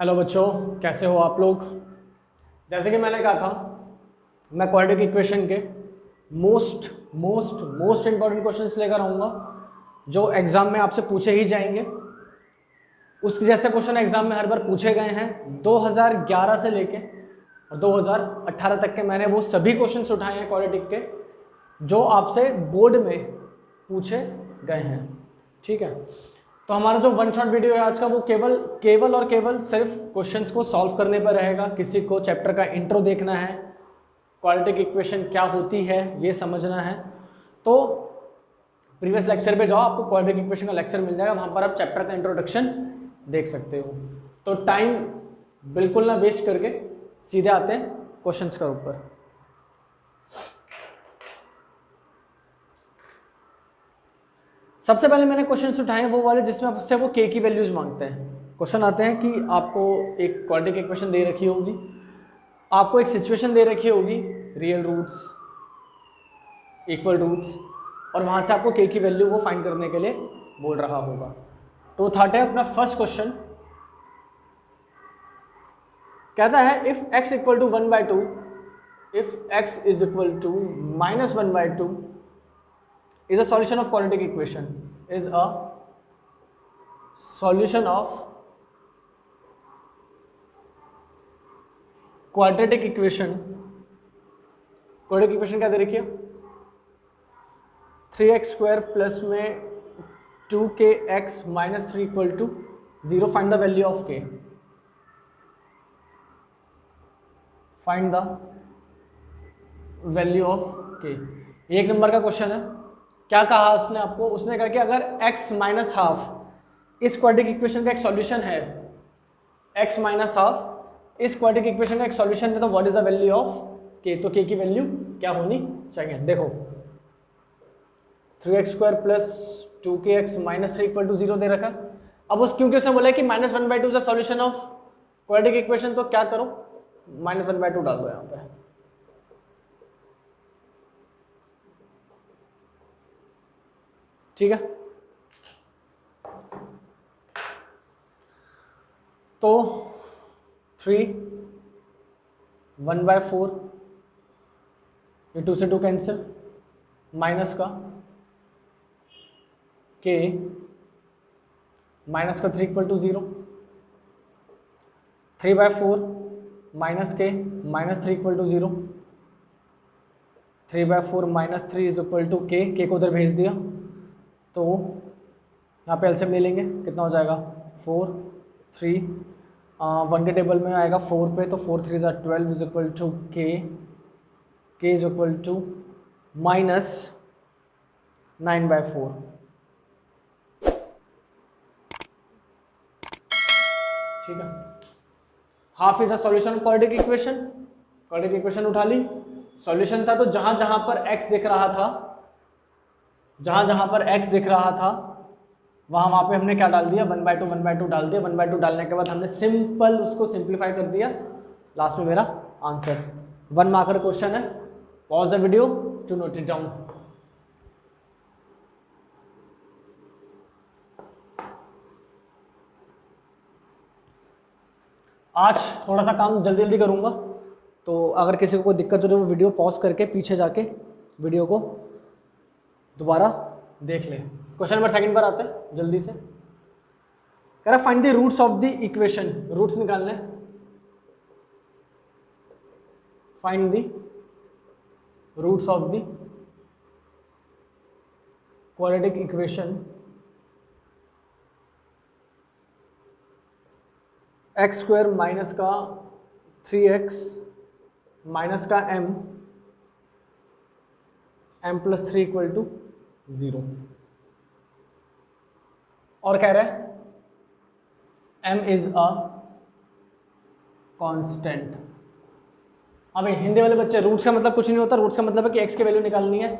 Hello बच्चों, कैसे हो आप लोग। जैसे कि मैंने कहा था, मैं क्वाड्रेटिक इक्वेशन के most most most important questions लेकर आऊँगा जो एग्ज़ाम में आपसे पूछे ही जाएंगे। उसके जैसे क्वेश्चन एग्ज़ाम में हर बार पूछे गए हैं। 2011 से लेके और 2018 तक के मैंने वो सभी क्वेश्चंस उठाए हैं क्वाड्रेटिक के जो आपसे बोर्ड में पूछे गए हैं। ठीक है, तो हमारा जो वन शॉट वीडियो है आज का वो केवल और केवल सिर्फ क्वेश्चंस को सॉल्व करने पर रहेगा। किसी को चैप्टर का इंट्रो देखना है, क्वाड्रेटिक इक्वेशन क्या होती है ये समझना है, तो प्रीवियस लेक्चर पे जाओ, आपको क्वाड्रेटिक इक्वेशन का लेक्चर मिल जाएगा। वहाँ पर आप चैप्टर का इंट्रोडक्शन देख सकते हो। तो टाइम बिल्कुल ना वेस्ट करके सीधे आते हैं क्वेश्चंस के ऊपर। सबसे पहले मैंने क्वेश्चंस उठाए वो वाले जिसमें आपसे वो के की वैल्यूज मांगते हैं। क्वेश्चन आते हैं कि आपको एक क्वाड्रेटिक इक्वेशन दे रखी होगी, आपको एक सिचुएशन दे रखी होगी, रियल रूट्स, इक्वल रूट्स, और वहां से आपको के की वैल्यू वो फाइंड करने के लिए बोल रहा होगा। तो उठाते हैं अपना फर्स्ट क्वेश्चन। कहता है if x equal to 1/2, if x is equal to -1/2 is a solution of quadratic equation, is a solution of quadratic equation। quadratic equation क्या दे रखी है? 3x² प्लस में 2kx minus 3 equal to 0। Find the value of k। Find the value of k। एक number का question है। क्या कहा उसने आपको? उसने कहा कि अगर x माइनस हाफ इस क्वाड्रेटिक इक्वेशन का एक सॉल्यूशन है, x माइनस हाफ इस क्वाड्रेटिक इक्वेशन का एक सॉल्यूशन है, तो what is the value of k? तो k की वैल्यू क्या होनी चाहिए? देखो 3x² plus 2kx minus 3 equal to 0 दे रखा। अब उस क्योंकि उसने बोला कि -1/2 is the solution of quadratic equation, तो क्या करो, -1/2 डाल दो यहाँ पे। ठीक है, तो 3 1/4, ये 2 से 2 कैंसिल, माइनस का k माइनस का 3 equal to 0, 3/4 minus k minus 3 equal to 0, 3/4 minus 3 is equal to k को उधर भेज दिया, तो यहाँ पे एलसीएम ले लेंगे, कितना हो जाएगा 4 3, 1 के टेबल में आएगा 4 पे, तो 4 3 = 12 is equal to k is equal to minus 9/4। ठीक है, half is a solution of quadratic equation. Quadratic equation उठा ली, सॉल्यूशन था, तो जहां जहां पर x दिख रहा था, जहां जहां पर x दिख रहा था वहां पे हमने क्या डाल दिया, 1/2 डाल दिया। 1/2 डालने के बाद हमने सिंपल उसको सिंप्लीफाई कर दिया। लास्ट में मेरा आंसर 1 मार्कर क्वेश्चन है। Pause the video to note it down. आज थोड़ा सा काम जल्दी जल्दी करूंगा, तो अगर किसी को कोई दिक्कत हो तो वो वीडियो पॉज करके पीछे जाके वीडियो को दोबारा देख ले। क्वेश्चन नंबर 2 पर आते हैं जल्दी से। कह रहा find the roots of the equation, roots निकालने। Find the roots of the quadratic equation x² minus का 3x माइनस का m प्लस 3 इक्वल टू 0। और कह रहा है m इज अ कांस्टेंट। अब हिंदी वाले बच्चे, रूट्स का मतलब कुछ नहीं होता। रूट्स का मतलब है कि x की वैल्यू निकालनी है,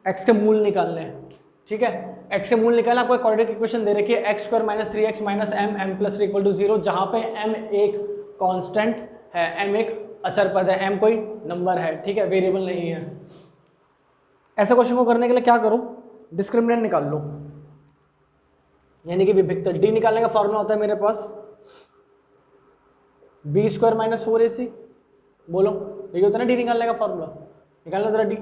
x के मूल निकालने हैं। ठीक है, x के मूल निकालना। आपको क्वाड्रेटिक इक्वेशन दे रखी है x² minus 3x minus m plus 3 equal to 0, जहां पे m एक कांस्टेंट है, m एक अचर पद है, m कोई नंबर है। ठीक है, वेरिएबल नहीं है। ऐसे क्वेश्चन को करने के लिए क्या करो, डिस्क्रिमिनेंट निकाल लो, यानी कि विभिक्त। डी निकालने का फॉर्मूला होता है मेरे पास बी स्क्वायर माइनस 4ac, बोलो ये होता है ना डी निकालने का फॉर्मूला, निकालना जरा डी।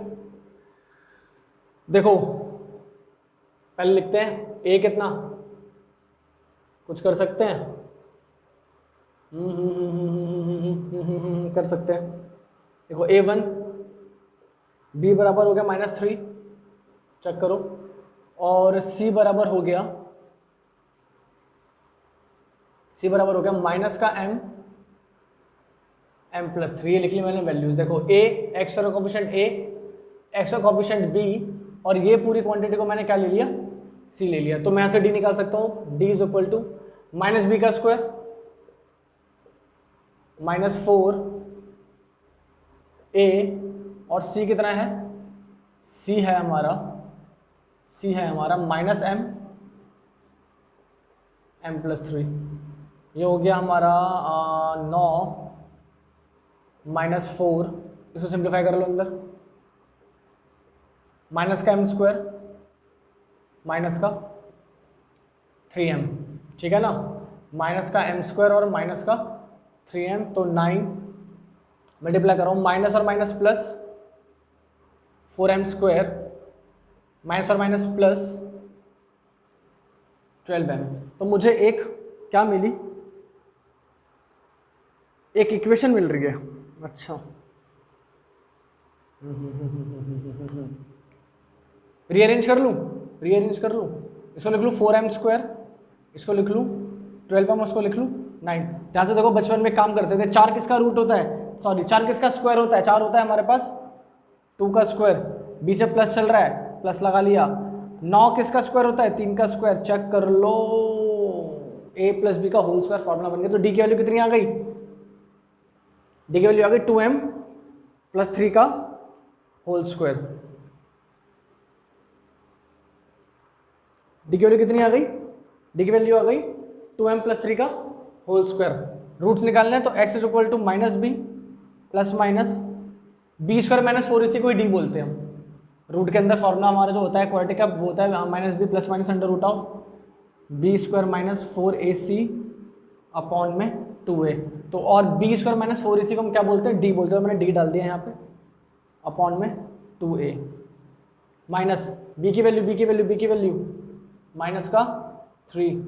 देखो पहले लिखते हैं ए कितना, कुछ कर सकते हैं, कर सकते हैं। देखो a1 b बराबर हो गया -3, चेक करो, और c बराबर हो गया माइनस का m प्लस 3, ये लिख ली मैंने वैल्यूज। देखो a x का कोफिशिएंट a, x का कोफिशिएंट b, और ये पूरी क्वांटिटी को मैंने क्या ले लिया, c ले लिया। तो मैं यहाँ से d निकाल सकता हूँ, d is equal to minus B का स्क्वायर -4 a, और c कितना है, c है हमारा माइनस m प्लस 3, ये हो गया हमारा 9 -4, इसको सिंप्लीफाई कर लो अंदर, माइनस का m स्क्वायर माइनस का 3m, ठीक है ना, माइनस का m स्क्वायर और माइनस का 3m, तो 9 मल्टीप्लाई कर रहा हूँ, माइनस और minus plus 4m square, minus और माइनस प्लस 12m। तो मुझे एक क्या मिली, एक इक्वेशन मिल रही है। अच्छा रीअरेंज कर लूँ, इसको लिख लूँ 4m स्क्वायर, इसको लिख लूँ 12m, उसको लिख लूँ 9। ध्यान से देखो, बचपन में काम करते थे, 4 किसका रूट होता है, सॉरी 4 किसका स्क्वायर होता है, 4 होता है हमारे पास 2 का स्क्वायर, बीच में प्लस चल रहा है, प्लस लगा लिया। 9 किसका स्क्वायर होता है, 3 का स्क्वायर, चेक कर लो, a प्लस बी का होल स्क्वायर फॉर्मूला बन गया। तो d की वैल्यू कितनी आ गई, d की वैल्यू आ गई 2m प्लस 3 का होल स्क्वायर। d की वैल्यू कितनी आ गई, d की वैल्यू आ गई 2m प्लस 3 का होल स्क्वायर। रूट्स निकालने हैं, तो x is equal to minus B plus minus B square minus 4 इसी को ही d बोलते हैं हम। रूट के अंदर फॉर्मूला हमारा जो होता है क्वाड्रेटिक का, वो होता है minus B plus minus under root of B square minus 4ac upon में 2a। तो और बी स्क्वायर माइनस 4ac को हम क्या बोलते हैं, d बोलते हैं, मैंने d डाल दिया यहाँ पे, अपॉन में 2a, माइनस b की वैल्यू माइनस का 3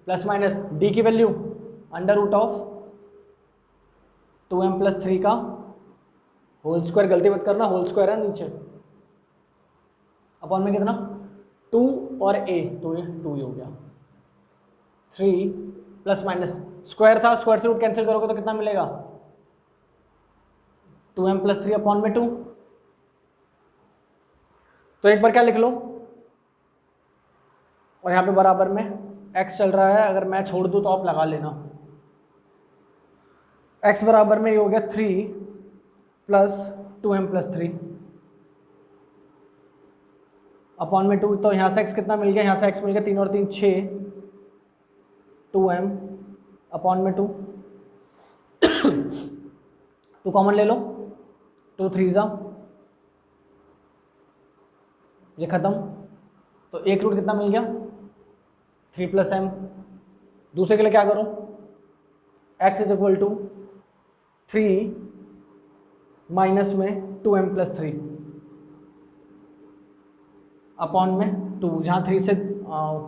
प्लस माइनस d की value under root of 2m plus 3 का होल स्क्वायर, गलती मत करना, होल स्क्वायर है नीचे, अपॉन में कितना 2 और a, तो ये 2 ही हो गया। 3 प्लस माइनस स्क्वायर था, स्क्वायर से रूट कैंसिल करोगे तो कितना मिलेगा, 2m प्लस 3 अपॉन में 2। तो एक बार क्या लिख लो, और यहाँ पे बराबर में x चल रहा है, अगर मैं छोड़ दूँ तो आप लगा लेना, x बराबर में ये हो गया 3 प्लस 2m प्लस 3 अपॉन में 2। तो यहाँ से x कितना मिल गया, यहाँ से x मिल गया 3 और 3 6, 2m अपॉन में 2, 2 कॉमन ले लो, 2 3 जा, ये खत्म, तो एक रूट कितना मिल गया 3 प्लस m। दूसरे के लिए क्या करो, x is equal to 3 minus में 2m प्लस 3 अपॉन में 2, जहाँ 3 से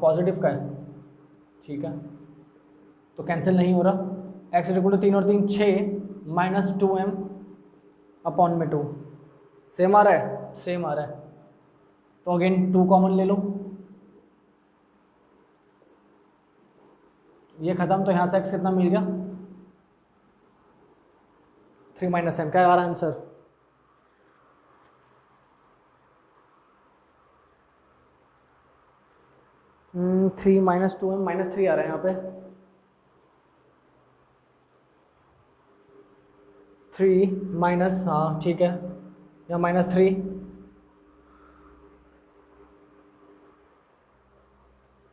पॉजिटिव का है, ठीक है, तो कैंसिल नहीं हो रहा। x इज इक्वल टू 3 और 3 6 माइनस 2m अपॉन में 2, सेम आ रहा है, सेम आ रहा है, तो अगेन 2 कॉमन ले लो, ये खत्म, तो यहाँ से x कितना मिल गया 3 माइनस m। क्या आ रहा है आंसर, 3 माइनस 2m माइनस 3 आ रहा है यहाँ पे, 3 माइनस, हाँ ठीक है, यहाँ -3,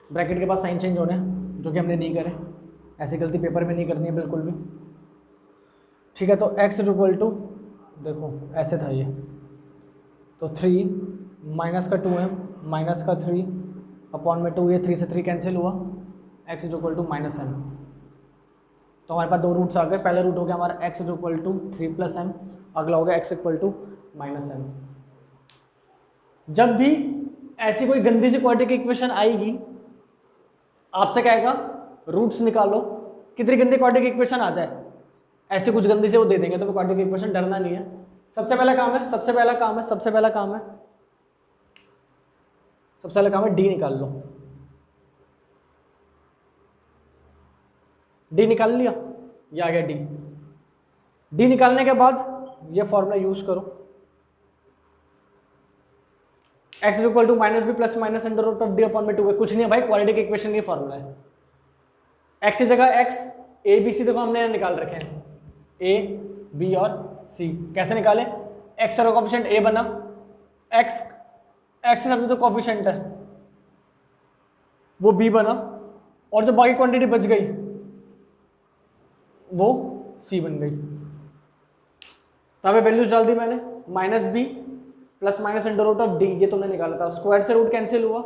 ब्रैकेट के पास साइन चेंज होने, जो कि हमने नहीं करे, ऐसी गलती पेपर में नहीं करनी है बिल्कुल भी, ठीक है। तो x इज इक्वल टू, देखो ऐसे था ये, तो 3 माइनस का 2m माइनस का 3 अपॉन में 2, ये 3 से 3 कैंसिल हुआ, x is equal to minus m। तो हमारे पास दो रूट्स आ गए। पहला रूट हो गया हमारा x is equal to 3 + m, अगला हो गया x इक्वल टू -m। जब भी ऐसी कोई गंदी सी क्वाड्रेटिक इक्वेशन आएगी, आपसे कहेगा रूट्स निकालो। कितनी गंदी क्वाड्रेटिक इक्वेशन आ जाए, ऐसे कुछ गंदी से वो दे देंगे, तो क्वाड्रेटिक इक्वेशन डरना नहीं है। सबसे पहला काम है डी निकाल लो। डी निकाल लिया, ये आ गया डी। डी निकालने के बाद ये फॉर्मूला यूज करो, x equal to -b plus minus under root of D upon में 2 है। कुछ नहीं है भाई, क्वाड्रेटिक इक्वेशन की फॉर्मूला है। x की जगह x, a b c देखो हमने निकाल रखे हैं, a b और c। कैसे निकाले? x का कोफिशिएंट a बना, x के साथ में जो कोफिशिएंट है वो b बना, और जो बाकी क्वांटिटी बच गई वो c बन गई। तो यहाँ पे वैल्यूज डाल दी मैंने, -b plus minus under root of D, ये तुमने निकाला था। स्क्वायर से रूट कैंसिल हुआ,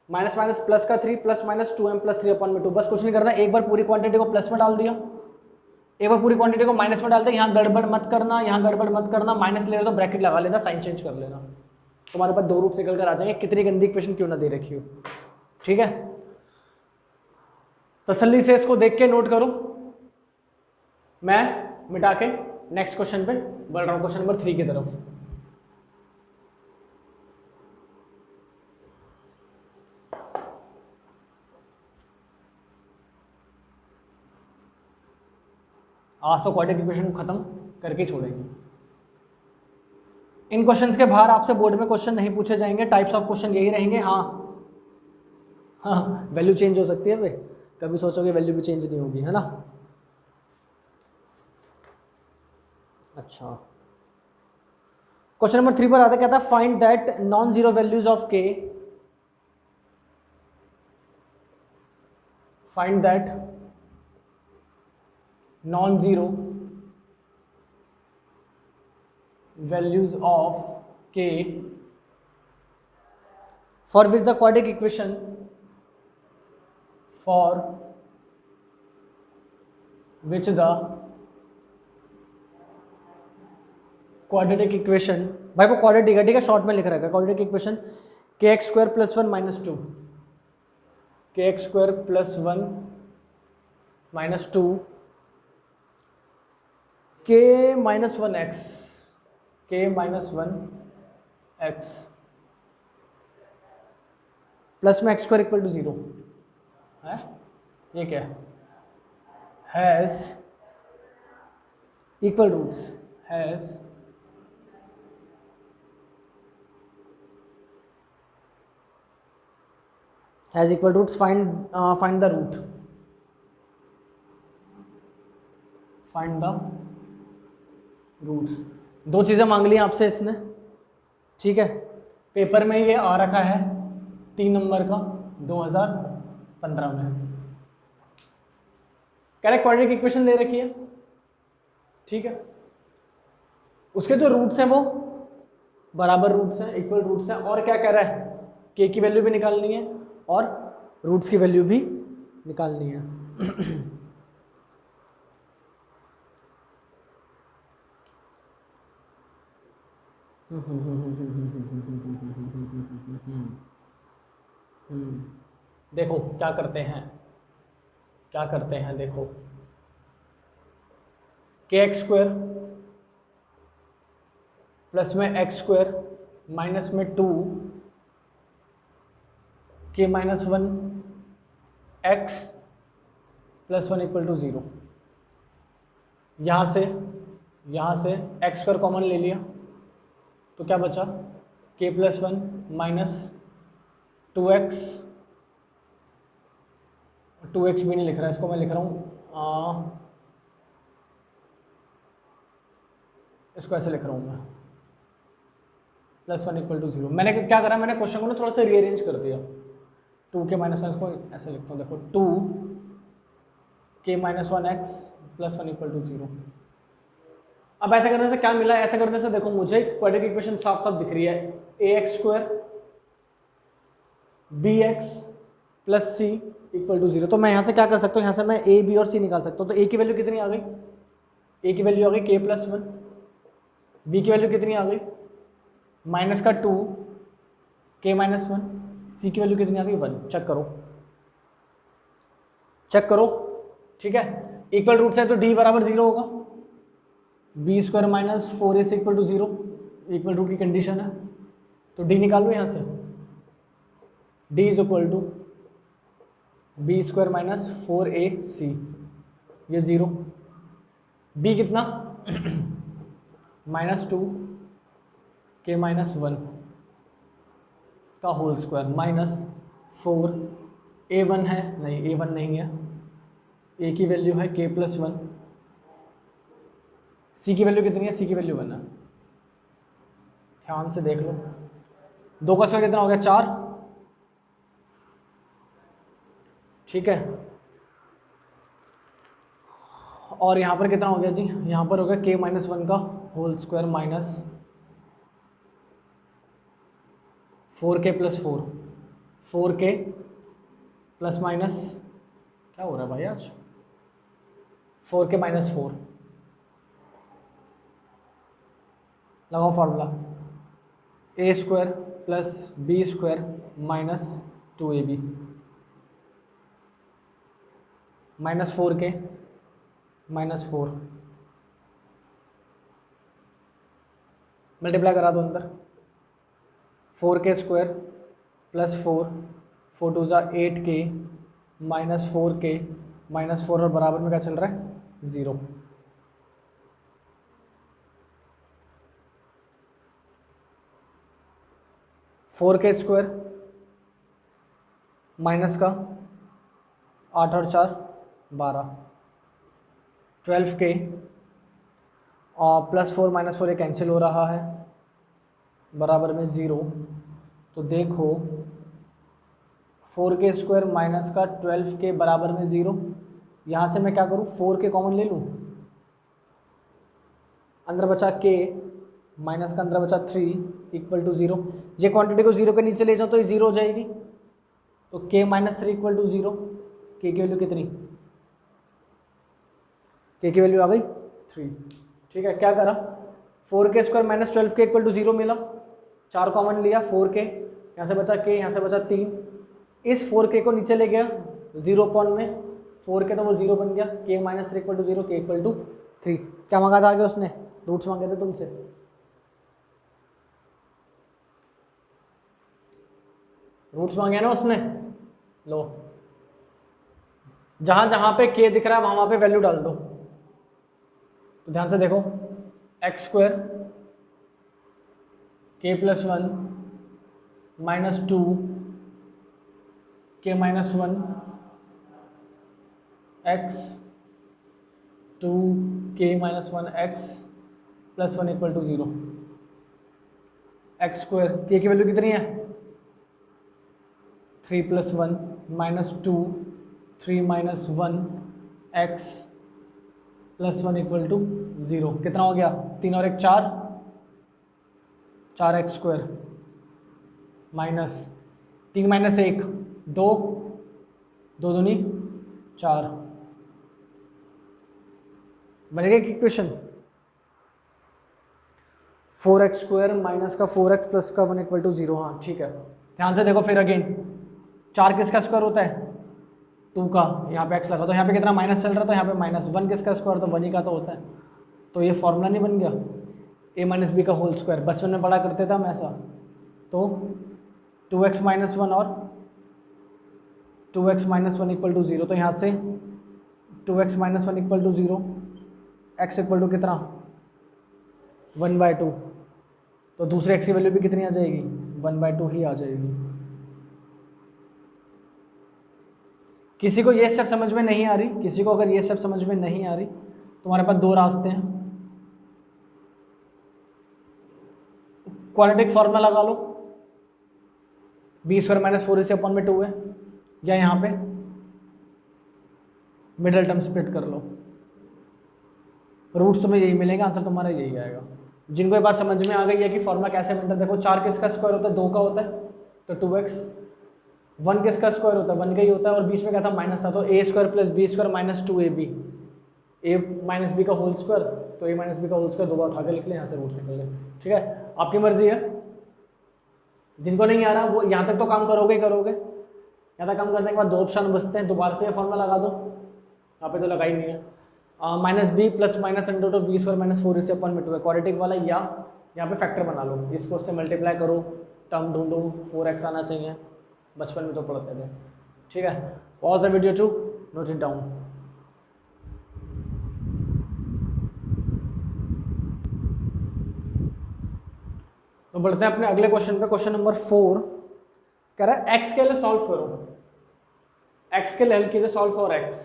माइनस माइनस प्लस का 3 plus minus 2m plus 3 upon में 2। बस कुछ नहीं करना, एक बार पूरी क्वांटिटी को प्लस में डाल दिया, एक बार पूरी क्वांटिटी को माइनस में डाल दिया। यहाँ गड़बड़ मत करना, माइनस ले रहे तो ब्रैकेट लगा लेना, साइन चेंज कर लेना। तुम्हारे पास दो रूट निकल कर आ जाएंगे, कितनी गंदी इक्वेशन क्यों ना दे रखी हो। ठीक है, तसल्ली से इसको देख के नोट करो। मैं मिटा के नेक्स्ट क्वेश्चन पे बढ़ रहा हूँ, क्वेश्चन नंबर 3 की तरफ। आज तो क्वाड्रेटिक इक्वेशन को खत्म करके छोड़ेंगे। इन क्वेश्चंस के बाहर आपसे बोर्ड में क्वेश्चन नहीं पूछे जाएंगे, टाइप्स ऑफ क्वेश्चन यही रहेंगे। हाँ, वैल्यू चेंज हो सकती है भाई, कभी सोचोगे वैल्यू भी चेंज नहीं होगी, है ना। अच्छा, क्वेश्चन नंबर 3 पर आता कहता है find that non zero values of k, find that non-zero values of k for which the quadratic equation भाई वो क्वाड्रेटिक है, ठीक है, शॉर्ट में लिख रखा है quadratic equation kx² + 1 - 2, kx² + 1 - 2 k - 1x plus में x² = 0 है। ये क्या है? Has equal roots, has equal roots, find the root, find the roots. दो चीज़ें मांग ली आपसे इसने, ठीक है। पेपर में ये आ रखा है 3 नंबर का 2015 में। करेक्ट क्वाड्रेटिक इक्वेशन दे रखी है, ठीक है। उसके जो रूट्स हैं वो बराबर रूट्स हैं, इक्वल रूट्स हैं। और क्या कह रहा है? के की वैल्यू भी निकालनी है और रूट्स की वैल्यू भी निकालनी है। देखो क्या करते हैं, देखो kx² प्लस में x² माइनस में 2 k - 1 x + 1 = 0। यहाँ से x² कॉमन ले लिया तो क्या बचा? k + 1 - 2x, 2x भी नहीं लिख रहा, इसको मैं लिख रहा हूँ, इसको ऐसे लिख रहा हूँ मैं, +1 = 0। मैंने क्या करा, मैंने क्वेश्चन को ना थोड़ा सा रीअरेंज कर दिया। 2k - 1, इसको ऐसे लिखता हूँ, देखो 2k - 1x + 1 = 0। अब ऐसा करने से क्या मिला? ऐसा करने से देखो मुझे क्वाड्रेटिक इक्वेशन साफ साफ दिख रही है, ax² bx plus C equal to 0। तो मैं यहाँ से क्या कर सकता हूँ, यहाँ से मैं ए बी और सी निकाल सकता हूँ। तो ए की वैल्यू कितनी आ गई, ए की वैल्यू आ गई k प्लस 1, बी की वैल्यू कितनी आ गई माइनस का 2 k माइनस 1, सी की वैल्यू कितनी आ गई 1। चेक करो, चेक करो, ठीक है। इक्वल रूट है तो d बराबर 0 होगा, B square minus 4ac equal to 0 equal root की कंडीशन है। तो d निकाल लो यहाँ से, d is equal to B square minus 4ac, ये 0, b कितना माइनस 2 k माइनस 1 का होल स्क्वायर माइनस 4, a1 है नहीं, a1 नहीं है, a की वैल्यू है k प्लस 1, c की वैल्यू कितनी है, c की वैल्यू 1 है। ध्यान से देख लो, 2 का स्क्वायर कितना हो गया 4, ठीक है। और यहाँ पर कितना हो गया जी, यहाँ पर हो गया k माइनस 1 का whole square minus 4k plus 4, 4k plus minus क्या हो रहा है भाई आज, 4k माइनस 4, लगाओ formula, a square plus B square minus 2ab minus 4k minus 4, multiply करा दो अंदर, 4k स्क्वायर प्लस 4, 4 टू ज़ा 8k माइनस 4k माइनस 4 और बराबर में क्या चल रहा है 0। फोर के स्क्वायर माइनस का 8 और 4 12, 12k और प्लस 4 माइनस 4 ये कैंसिल हो रहा है, बराबर में 0। तो देखो 4k स्क्वायर माइनस का 12k बराबर में 0, यहाँ से मैं क्या करूँ 4k कॉमन ले लूँ, अंदर बचा k माइनस का अंदर बचा 3 इक्वल टू 0। ये क्वांटिटी को 0 के नीचे ले जाओ तो ये 0 हो जाएगी, तो k minus 3 equal to 0, k की वैल्यू कितनी, k की वैल्यू आ गई 3, ठीक है। क्या करा 4k square minus 12k equal to 0 मिला, 4 कॉमन लिया 4k, यहाँ से बचा k, यहाँ से बचा 3, इस 4k को नीचे ले गया 0 पॉइंट में, 4k तो वो 0 बन गया, k minus 3 equal to 0, k equal to 3। क्या मांगा था आगे उसने, रूट्स मांगे थे तुमसे, रूट्स मांगे ना उसने, लो जहां जहां पे k दिख रहा है वहां पे वैल्यू डाल दो। तो ध्यान से देखो, x square k plus 1 minus 2 k minus 1 x 2 k minus 1 x plus 1 equal to 0। X square k की वैल्यू कितनी है 3 plus 1 minus 2 3 minus 1 x plus 1 equal to 0। कितना हो गया 3 और 1 4, 4 एक्स स्क्वायर माइनस 3 माइनस 1 2, 2 दूनी 4, बनेगा एक इक्वेशन 4x स्क्वायर माइनस का 4x प्लस का 1 इक्वल टू 0। हाँ ठीक है, ध्यान से देखो फिर अगेन 4 किसका स्क्वायर होता है 2 का, यहाँ पे x लगा तो यहाँ पे कितना माइनस चल रहा था, यहाँ पे माइनस 1 किसका स्क्वायर तो 1 ही का तो होता है। तो ये फॉर्मूला नहीं बन गया a माइनस बी का होल स्क्वायर, बचपन में पढ़ा करते थे हम ऐसा। तो 2x माइनस 1 और 2x माइनस 1 इक्वल टू 0, तो यहाँ से 2x minus 1 equal to 0, x equal to कितना 1/2, तो दूसरे x की वैल्यू भी कितनी आ जाएगी 1/2 ही आ जाएगी। किसी को ये स्टेप समझ में नहीं आ रही, किसी को अगर ये स्टेप समझ में नहीं आ रही तो हमारे पास 2 रास्ते हैं, क्वाड्रेटिक फॉर्मूला लगा लो, b square minus 4ac upon में 2 है, या यहाँ पे मिडल टर्म स्प्लिट कर लो, रूट्स तुम्हें यही मिलेगा, आंसर तुम्हारा यही आएगा। जिनको ये बात समझ में आ गई है कि फॉर्मूला कैसे बनता है, देखो 4 किसका स्क्वायर होता है 2 का होता है, तो 2x 1 किसका स्क्वायर होता है, 1 का ही होता है, और बीच में क्या था, माइनस था, तो a square plus B square minus 2ab, a minus B का होल स्क्वायर, तो ए माइनस बी का होल स्क्वायर 2 बार उठा के लिख लें, यहाँ से रूट्स निकल गए। ठीक है, आपकी मर्जी है, जिनको नहीं आ रहा वो यहाँ तक तो काम करोगे ही करोगे। यहाँ तक काम करने के बाद 2 ऑप्शन बचते हैं, दोबारा से फॉर्मूला लगा दो, यहाँ पे तो लगा ही नहीं है। Minus B plus minus under root of B square minus 4ac upon में 2 है, क्वाड्रेटिक वाला, या यहाँ पे फैक्टर बना लो, इसको उससे मल्टीप्लाई करो, टर्म ढूंढो, 4x आना चाहिए, बचपन में तो पढ़ते थे। ठीक है, pause the video to note it down. तो बढ़ते हैं अपने अगले क्वेश्चन पे, क्वेश्चन नंबर 4 कह रहा है x के लिए सॉल्व करो, x के लिए हल कीजिए, सॉल्व फॉर x।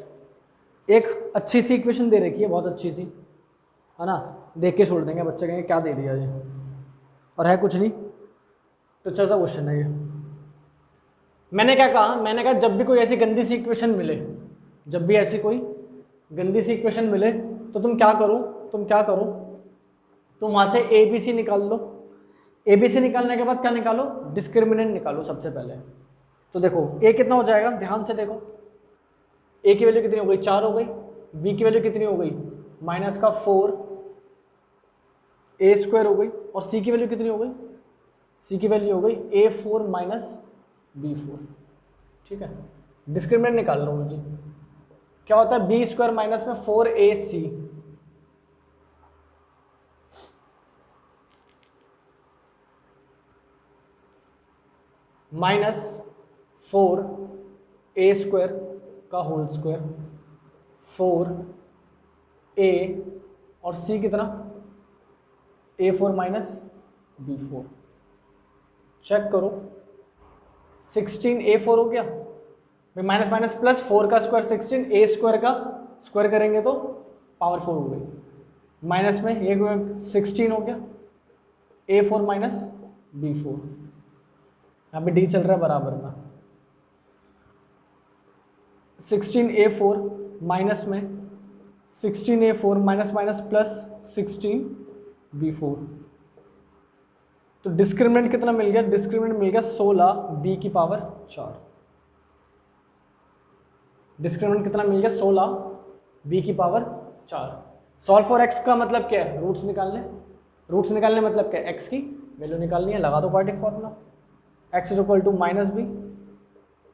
एक अच्छी सी इक्वेशन दे रखी है, बहुत अच्छी सी है ना, देख के छोड़ देंगे, बच्चे कहेंगे क्या दे दिया ये, और है कुछ नहीं, तो अच्छा सा क्वेश्चन है ये। मैंने क्या कहा, मैंने कहा जब भी कोई ऐसी गंदी सी इक्वेशन मिले, जब भी ऐसी कोई गंदी सी इक्वेशन मिले, तो तुम क्या करो, तुम वहाँ से ए बी सी निकाल लो। ए बी सी निकालने के बाद क्या निकालो, डिस्क्रिमिनेंट निकालो सबसे पहले। तो देखो ए कितना हो जाएगा, ध्यान से देखो, ए की वैल्यू कितनी हो गई, 4 हो गई, बी की वैल्यू कितनी हो गई, माइनस का 4 ए स्क्वायर हो गई, और सी की वैल्यू कितनी हो गई, सी की वैल्यू हो गई a4 माइनस b4। ठीक है, डिस्क्रिमिनेंट निकाल रहा हूँ जी, क्या होता है, बी स्क्वायर माइनस में 4ac माइनस 4a स्क्वायर का होल स्क्वायर, 4a और c कितना, a4 माइनस b4। चेक करो, 16a4 हो गया भाई, माइनस माइनस प्लस 4 का स्क्वायर 16, a स्क्वायर का स्क्वायर करेंगे तो पावर 4 हो गई, माइनस में ये 16 हो गया, a4 माइनस b4, यहाँ पे d चल रहा है बराबर में, 16a4 माइनस में 16a4 minus minus plus 16b4, तो डिस्क्रिमिनेंट कितना मिल गया, डिस्क्रिमिनेंट मिल गया 16 b की पावर 4। डिस्क्रिमिनेंट कितना मिल गया, 16 b की पावर 4। सॉल्व फॉर x का मतलब क्या है, रूट्स निकालने, रूट्स निकालने मतलब क्या है, x की वैल्यू निकालनी है, लगा दो quadratic formula, x is equal to minus B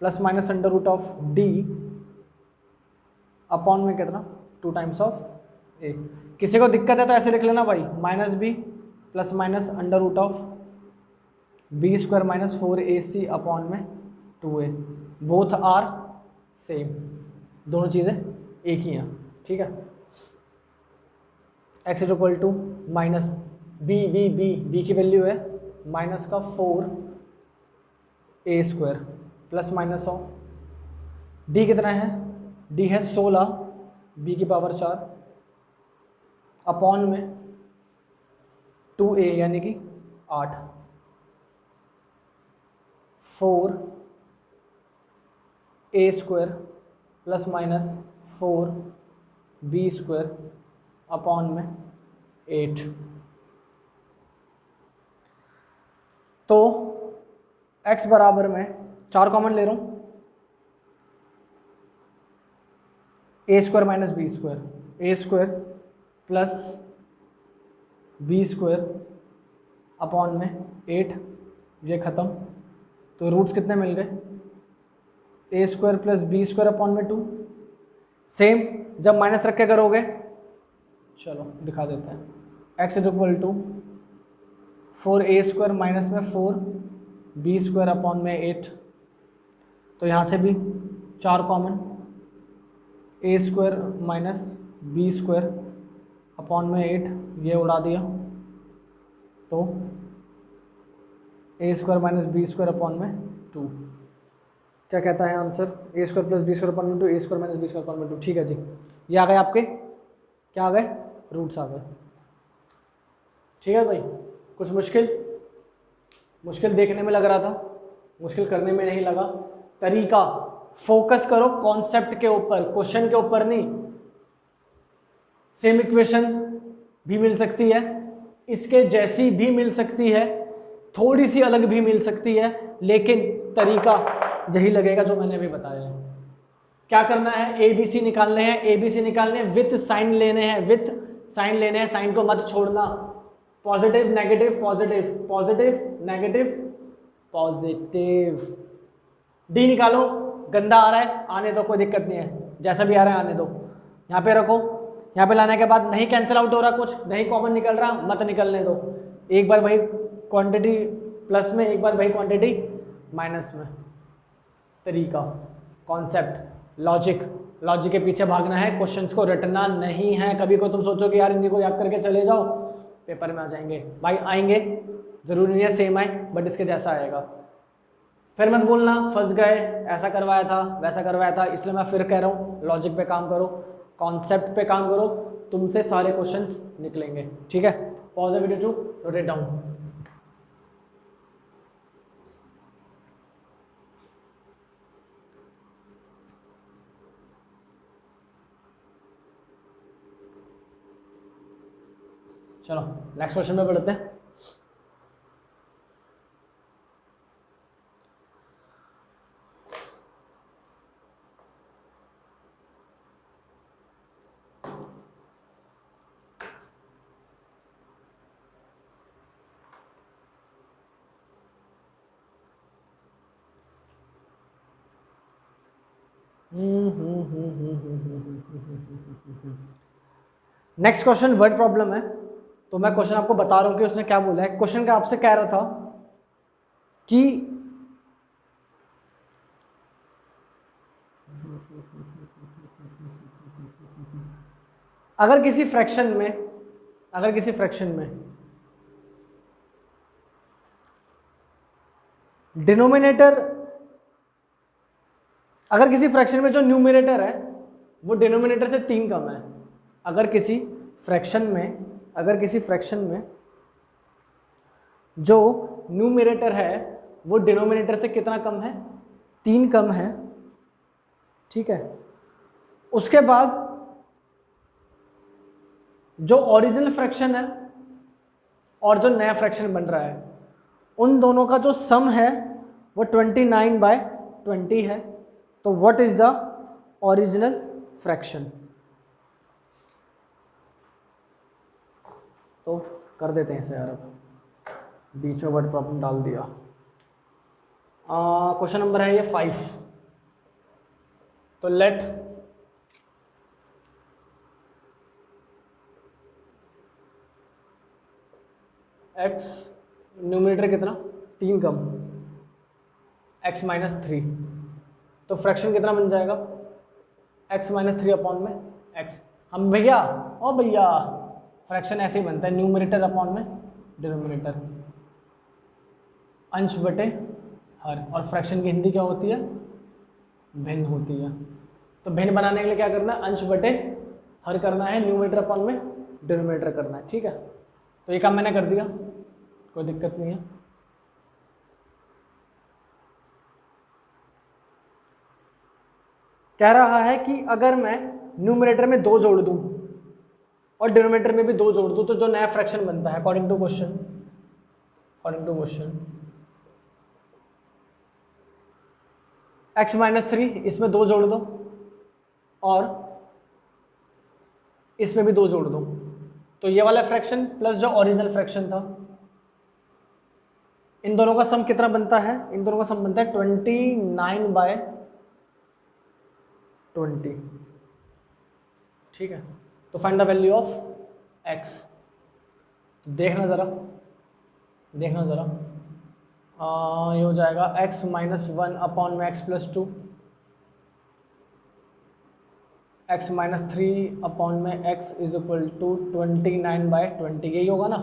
plus minus under root of d upon में कितना 2 टाइम्स ऑफ a। किसी को दिक्कत है तो ऐसे लिख लेना भाई, minus B plus minus under root of B square minus 4ac upon में 2a, बोथ आर सेम, दोनों चीज़ें एक ही हैं। ठीक है, x is equal to minus B की वैल्यू है माइनस का 4a square plus minus of d कितना है, d है 16 b की पावर 4 अपॉन में 2a यानी कि 8, 4a square plus minus 4b square upon में 8। तो x बराबर में 4 कॉमन ले रहा हूँ, a square minus B square, a square plus B square upon में 8, ये ख़त्म, तो रूट्स कितने मिल गए, a square plus B square upon में 2। सेम जब माइनस रख के करोगे, चलो दिखा देते हैं, x is equal to 4a square minus में 4b स्क्वायर अपॉन में 8, तो यहाँ से भी 4 common, a square minus B square upon में 8, ये उड़ा दिया, तो a square minus B square upon में 2। क्या कहता है answer, a square plus B square upon में 2, a square minus B square upon में 2। ठीक है जी, ये आ गए आपके, क्या आ गए, रूट्स आ गए। ठीक है भाई, कुछ मुश्किल देखने में लग रहा था, मुश्किल करने में नहीं लगा। तरीका, फोकस करो कॉन्सेप्ट के ऊपर, क्वेश्चन के ऊपर नहीं। सेम इक्वेशन भी मिल सकती है, इसके जैसी भी मिल सकती है, थोड़ी सी अलग भी मिल सकती है, लेकिन तरीका यही लगेगा जो मैंने अभी बताया है। क्या करना है, ए बी सी निकालने हैं, ए बी सी निकालने हैं, विथ साइन लेने हैं, विथ साइन लेने हैं, साइन को मत छोड़ना, positive negative positive, positive negative positive. D निकालो, गंदा आ रहा है आने दो, कोई दिक्कत नहीं है, जैसा भी आ रहा है आने दो, यहाँ पे रखो। यहाँ पे लाने के बाद नहीं कैंसिल आउट हो रहा, कुछ नहीं कॉमन निकल रहा, मत निकलने दो, एक बार वही क्वांटिटी प्लस में, एक बार वही क्वांटिटी माइनस में। तरीका, कॉन्सेप्ट, लॉजिक, लॉजिक के पीछे भागना है, क्वेश्चंस को रटना नहीं है। कभी को तुम सोचो कि यार इन्हीं को याद करके चले जाओ, पेपर में आ जाएंगे भाई, आएंगे, जरूरी नहीं है सेम आए, बट इसके जैसा आएगा। फिर मत बोलना फंस गए, ऐसा करवाया था वैसा करवाया था, इसलिए मैं फिर कह रहा हूँ लॉजिक पे काम करो, कॉन्सेप्ट पे काम करो, तुमसे सारे क्वेश्चंस निकलेंगे। ठीक है, pause the video to rotate down. चलो नेक्स्ट क्वेश्चन में पढ़ते हैं। नेक्स्ट क्वेश्चन वर्ड प्रॉब्लम है, तो मैं क्वेश्चन आपको बता रहा हूं कि उसने क्या बोला है। क्वेश्चन का आपसे कह रहा था कि अगर किसी फ्रैक्शन में डिनोमिनेटर, अगर किसी फ्रैक्शन में जो न्यूमरेटर है वो डिनोमिनेटर से 3 कम है, अगर किसी फ्रैक्शन में जो न्यूमरेटर है वो डिनोमिनेटर से कितना कम है, 3 कम है। ठीक है, उसके बाद जो ओरिजिनल फ्रैक्शन है और जो नया फ्रैक्शन बन रहा है, उन दोनों का जो सम है वो 29/20 है। तो what is the original fraction? तो कर देते हैं इसे यार, अब बीच में वर्ड प्रॉब्लम डाल दिया। क्वेश्चन नंबर है ये 5। तो लेट x न्यूमरेटर कितना, 3 कम, x -3, तो फ्रैक्शन कितना बन जाएगा, x -3 अपॉन में x। हम भैया फ्रैक्शन ऐसे ही बनता है, न्यूमरेटर अपॉन में डिनोमिनेटर, अंश बटे हर, और फ्रैक्शन की हिंदी क्या होती है, भिन्न होती है। तो भिन्न बनाने के लिए क्या करना है, अंश बटे हर करना है, न्यूमरेटर अपॉन में डिनोमिनेटर करना है। ठीक है, तो ये काम मैंने कर दिया, कोई दिक्कत नहीं है। कह रहा है कि अगर मैं न्यूमरेटर में 2 जोड़ दूं और डिनोमिनेटर में भी 2 जोड़ दूं तो जो नया फ्रैक्शन बनता है अकॉर्डिंग टू क्वेश्चन x -3, इसमें 2 जोड़ दो और इसमें भी 2 जोड़ दो, तो ये वाला फ्रैक्शन प्लस जो ओरिजिनल फ्रैक्शन था, इन दोनों का सम कितना बनता है, इन दोनों का सम बनता है 29/20। ठीक है, तो find the value of x। देखना ज़रा ये हो जाएगा x -1 अपॉन में x +2, x -3 अपॉन में x इज इक्वल टू 29/20, यही होगा ना।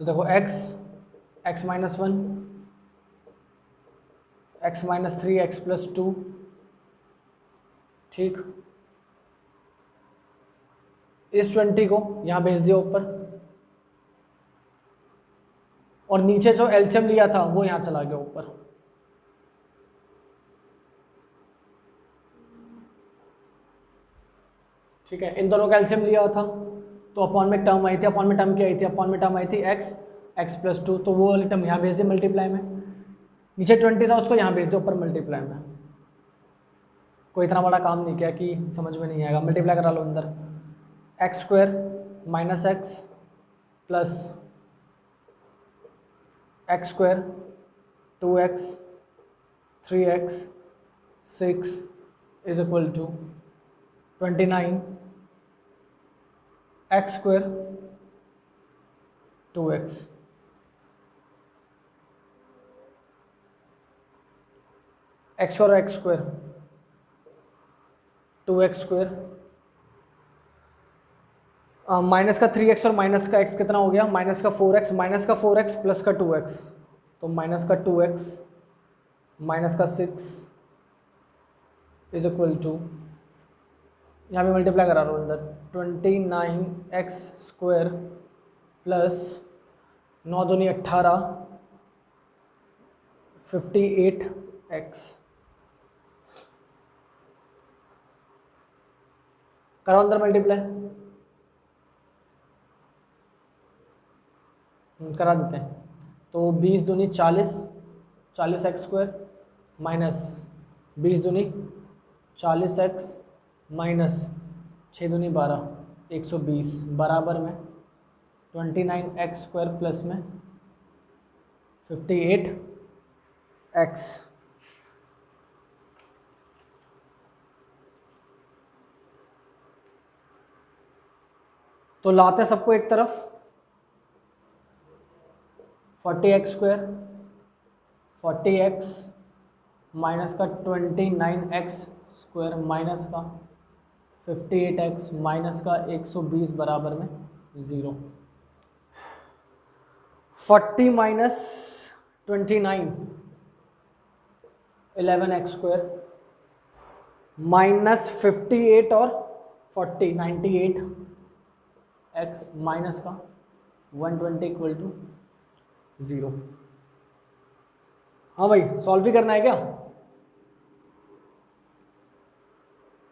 तो देखो x -1 x -3 x +2, ठीक, इस 20 को यहाँ भेज दिया ऊपर, और नीचे जो एलसीएम लिया था वो यहाँ चला गया ऊपर। ठीक है, इन दोनों का एलसीएम लिया था तो अपॉन में टर्म आई थी, अपॉन में टर्म क्या आई थी, अपॉन में टर्म आई थी x एक्स प्लस 2, तो वो वाली टर्म यहाँ भेज दे मल्टीप्लाई में, नीचे 20 था उसको यहाँ भेज दे ऊपर मल्टीप्लाई में। कोई इतना बड़ा काम नहीं किया कि समझ में नहीं आएगा, मल्टीप्लाई करा लो अंदर, x square minus x plus x square 2x 3x 6 is equal to 29 x square 2x। X और x square 2x square minus का 3x और माइनस का x कितना हो गया, माइनस का 4x, माइनस का 4x प्लस का 2x, तो माइनस का 2x माइनस का 6 इज इक्वल टू, यहाँ पे मल्टीप्लाई करा रहा हूँ अंदर, 29x स्क्वायर प्लस 9 दूनी 18 58x। करो अंदर मल्टीप्लाई, करा देते हैं। तो 20 दूनी 40, 40x स्क्वायर माइनस 20 दूनी 40x माइनस 6 दूनी 12 120 बराबर में 29x स्क्वायर प्लस में 58x। तो लाते सबको एक तरफ, 40x स्क्वायर 40x माइनस का 29x स्क्वायर माइनस का 58x माइनस का 120 बराबर में 0। 40 माइनस 29 11x स्क्वायर माइनस 58 और 40 98 x माइनस का 120 इक्वल टू 0। हाँ भाई, सॉल्व ही करना है क्या?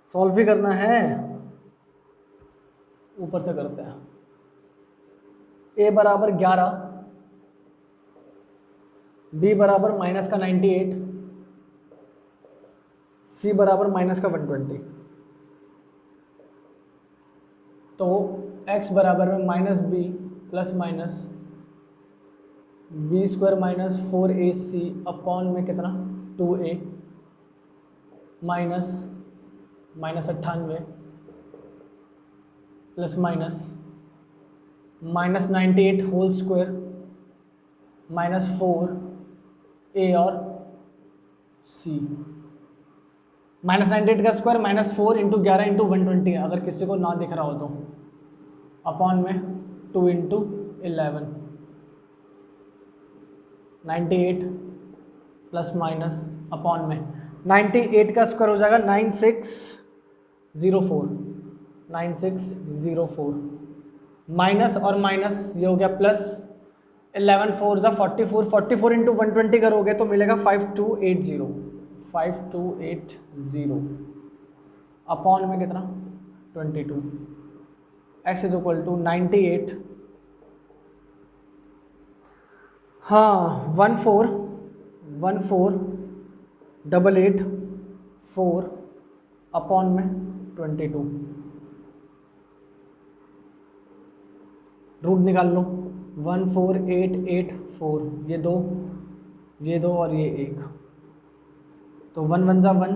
सॉल्व ही करना है, ऊपर से करते हैं। a बराबर 11, b बराबर माइनस का 98, c बराबर माइनस का 120। तो x बराबर में minus B plus minus B square minus 4ac upon में कितना 2a minus minus 98 plus minus minus 98 whole square minus 4a और c। माइनस 98 का स्क्वायर माइनस 4 इंटू 11 इंटू 120 है, अगर किसी को ना दिख रहा हो तो, अपॉन में 2 इंटू 11 98 प्लस माइनस अपॉन में 98 का स्क्वायर हो जाएगा 9604 9604 माइनस और माइनस ये हो गया प्लस 11 4 जा 44 44 इंटू 120 करोगे तो मिलेगा 5280 5280 अपॉन में कितना 22 x इज इक्वल टू 98 हाँ 14884 अपॉन में 22 रूट निकाल लो 14884 ये दो और ये एक, तो 1 1 जा 1,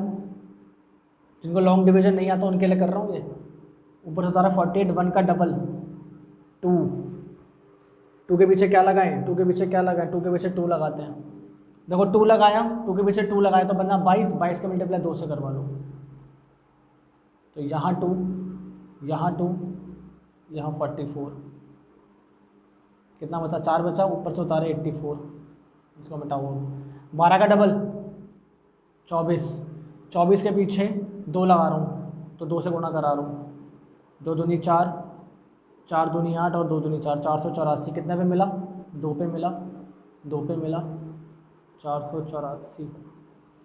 जिनको लॉन्ग डिवीजन नहीं आता उनके लिए कर रहा हूँ ये। ऊपर से उतारा 48 1 का डबल 2 के पीछे क्या लगाएं 2 के पीछे क्या लगाएं 2 के पीछे 2 लगाते हैं। देखो 2 लगाया 2 के पीछे 2 लगाया तो बना 22 22 का मल्टीप्लाई 2 से करवा लो, तो यहाँ 2 यहाँ 2 यहाँ 44, कितना बचा 4 बचा, ऊपर से उतारे 84, इसको मिटाओ 12 का डबल 24 24 के पीछे 2 लगा रहा हूँ तो 2 से गुणा करा रहा हूँ, 2 दूनी 4 4 दूनी 8 और 2 दूनी 4 484 कितने पे मिला 2 पे मिला 2 पे मिला 484,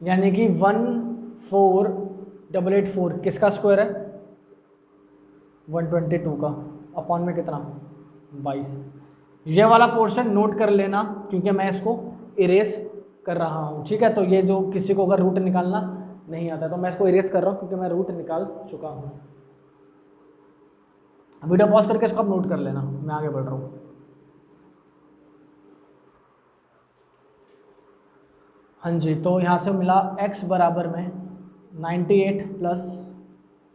यानी कि 14884 किसका स्क्वायर है 122 का, अपॉन में कितना 22। ये वाला पोर्शन नोट कर लेना क्योंकि मैं इसको इरेज कर रहा हूँ, ठीक है। तो ये जो किसी को अगर रूट निकालना नहीं आता तो मैं इसको इरेज कर रहा हूँ क्योंकि मैं रूट निकाल चुका हूँ। वीडियो पॉज करके इसको आप नोट कर लेना, मैं आगे बढ़ रहा हूँ। हाँ जी, तो यहाँ से मिला x बराबर में 98 प्लस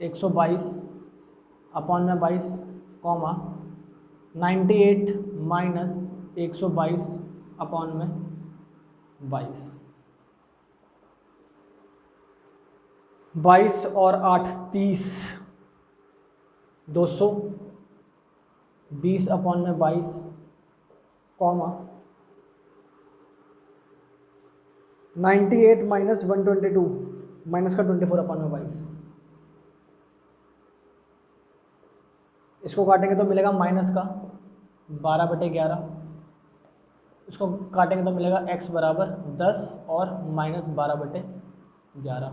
122 अपॉन में 22 कॉमा 98 माइनस 122 अपॉन में 22। 22 और 8 30, 220 अपॉन में 22 कॉमा 98 माइनस 122 माइनस का 24 अपॉन में 22। इसको काटेंगे तो मिलेगा माइनस का 12/11। इसको काटेंगे तो मिलेगा x बराबर 10 और माइनस 12/11।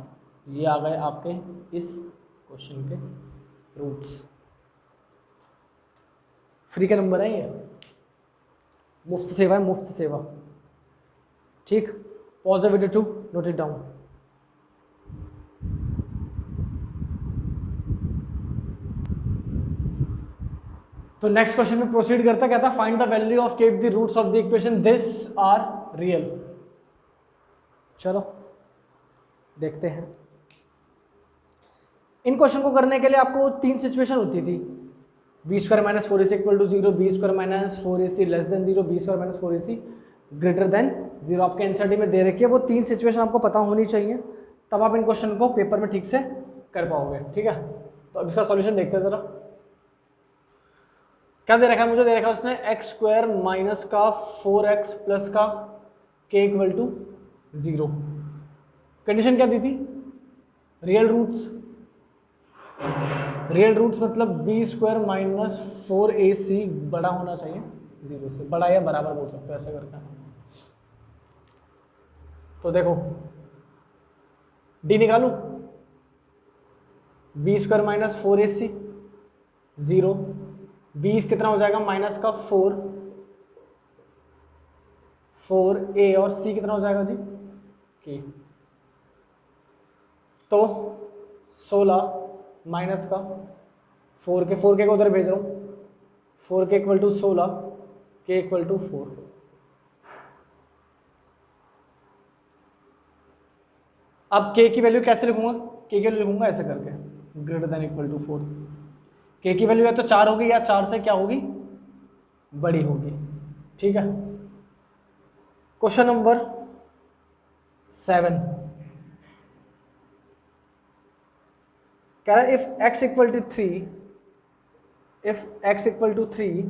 ये आ गए आपके इस क्वेश्चन के रूट्स। फ्री का नंबर है ये, मुफ्त सेवा है, मुफ्त सेवा, ठीक। Pause the video to note it down. तो नेक्स्ट क्वेश्चन में प्रोसीड करता क्या था, find the value of k if the roots of the equation this are real. चलो देखते हैं। इन क्वेश्चन को करने के लिए आपको 3 सिचुएशन होती थी, b² - 4ac = 0, b² - 4ac less than 0, b² - 4ac greater than 0। आपके एनसीईआरटी में दे रखी है, वो 3 सिचुएशन आपको पता होनी चाहिए, तब आप इन क्वेश्चन को पेपर में ठीक से कर पाओगे, ठीक है। तो अब इसका सॉल्यूशन देखते हैं जरा। क्या दे रखा है मुझे, दे रखा है उसने x² माइनस का 4x प्लस का k = 0। कंडीशन क्या दी थी, रियल रूट्स। रियल रूट्स मतलब b² माइनस 4ac बड़ा होना चाहिए 0 से, बड़ा या बराबर बोल सकते हो ऐसे करके। तो देखो d निकालू, b² माइनस 4ac 0, b कितना हो जाएगा माइनस का 4a और c कितना हो जाएगा जी k। तो 16 माइनस का 4k को उधर भेज रहा हूँ, 4k = 16, k = 4। अब k की वैल्यू कैसे लिखूंगा, k की वैल्यू लिखूंगा ऐसे करके, greater than equal to 4। k की वैल्यू या तो 4 होगी या 4 से क्या होगी, बड़ी होगी, ठीक है। क्वेश्चन नंबर 7 कह रहा है if x = 3, if x = 3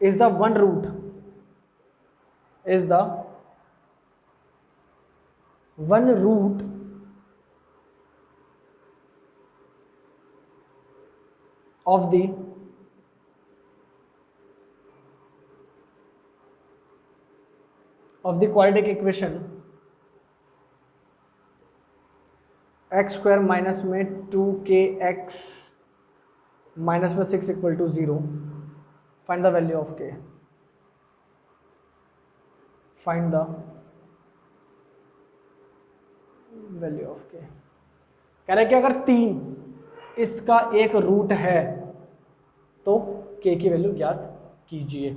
is the one root, is the one root of the quadratic equation x² minus में 2kx माइनस में 6 = 0, find the value of k, find the value of k। कह रहा है कि अगर 3 इसका एक रूट है तो k की वैल्यू ज्ञात कीजिए।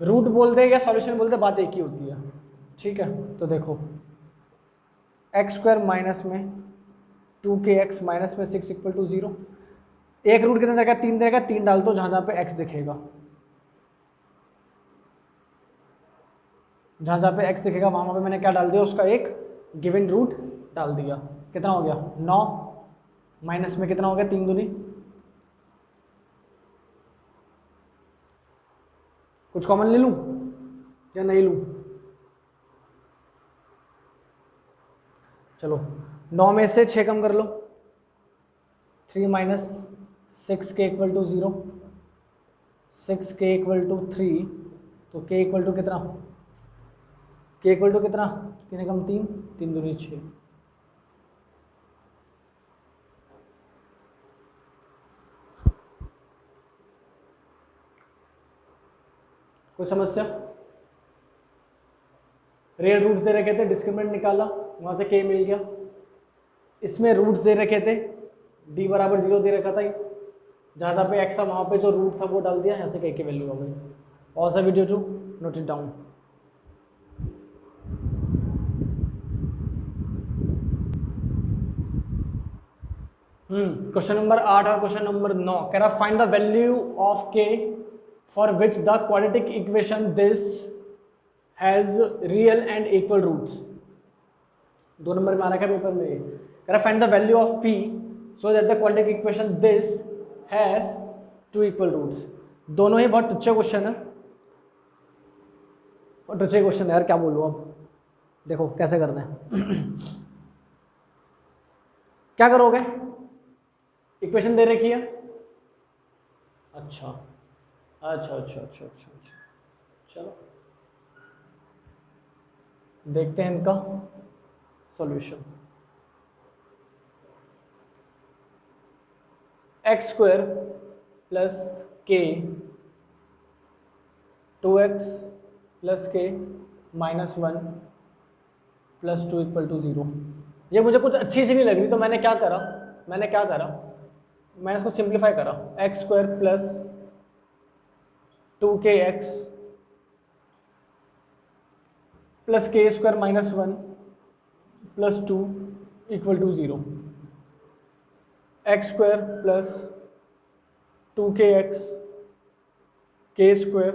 रूट बोलते या सॉल्यूशन बोलते बात एक ही होती है, ठीक है। तो देखो x² माइनस में 2kx माइनस में 6 = 0, एक रूट कितना देगा, 3 देगा, 3 डाल दो जहाँ पे x दिखेगा, जहाँ पे x दिखेगा वहाँ पे मैंने क्या डाल दिया, उसका एक गिवन रूट डाल दिया। कितना हो गया 9 माइनस में कितना हो गया 3 दूनी, कुछ कॉमन ले लूँ या नहीं लूँ, चलो 9 में से 6 कम कर लो, 3 माइनस 6k = 0, 6k = 3, तो k = कितना, k = कितना, 3 कम 3, 3 दूनी 6। कोई समस्या? रियल रूट्स दे रखे थे, डिस्क्रिमिनेंट निकाला, वहाँ से k मिल गया। इसमें रूट्स दे रखे थे, d बराबर 0 दे रखा था, जहाँ जहाँ पे x था वहाँ पे जो रूट था वो डाल दिया, यहाँ से k की वैल्यू आ गई। और सा video to note it down. Question number 8 और क्वेश्चन नंबर 9 कह रहा find the value of k for which the quadratic equation this has real and equal roots. 2 number में आ रखा है पेपर में, कह रहा find the value of p so that the quadratic equation this has 2 equal roots. दोनों ही बहुत टुच्चे क्वेश्चन है, और टुच्चे क्वेश्चन है यार, क्या बोलूँ अब। देखो कैसे करते हैं। क्या करोगे, इक्वेशन दे रखी है, अच्छा अच्छा अच्छा अच्छा अच्छा अच्छा, चलो देखते हैं इनका सॉल्यूशन। एक्स स्क्वायर प्लस के 2x प्लस के माइनस 1 प्लस 2 इक्वल टू 0। ये मुझे कुछ अच्छी सी नहीं लग रही, तो मैंने क्या करा, मैंने इसको सिंप्लीफाई करा। X square plus 2kx plus k square minus 1 plus 2 equal to 0। X square plus 2kx k square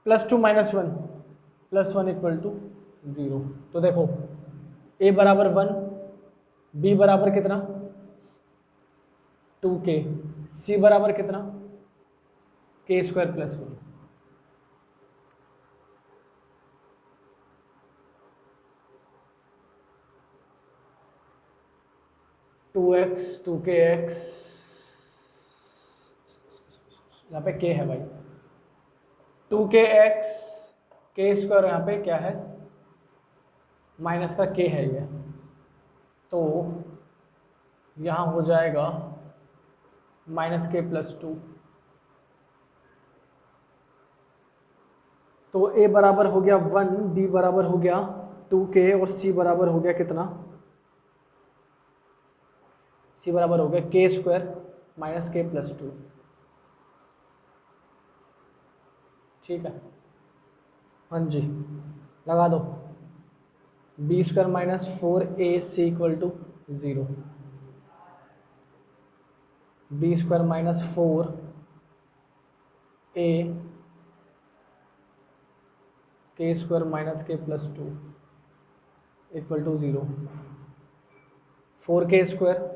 plus 2 minus 1 plus 1 equal to 0। तो देखो a बराबर 1, b बराबर कितना 2k, c बराबर कितना के square plus 1। To x 2kx, यहाँ पे k है भाई, 2kx के स्क्वायर, यहाँ पे क्या है माइनस का k है ये, तो यहाँ हो जाएगा माइनस के प्लस 2। तो a बराबर हो गया 1, b बराबर हो गया 2k और c बराबर हो गया कितना, c बराबर हो गया के स्क्वायर माइनस के प्लस 2। ठीक है, हाँ जी लगा दो। B square minus 4ac equal to 0, b square minus 4a k square minus k plus 2 equal to 0। 4k square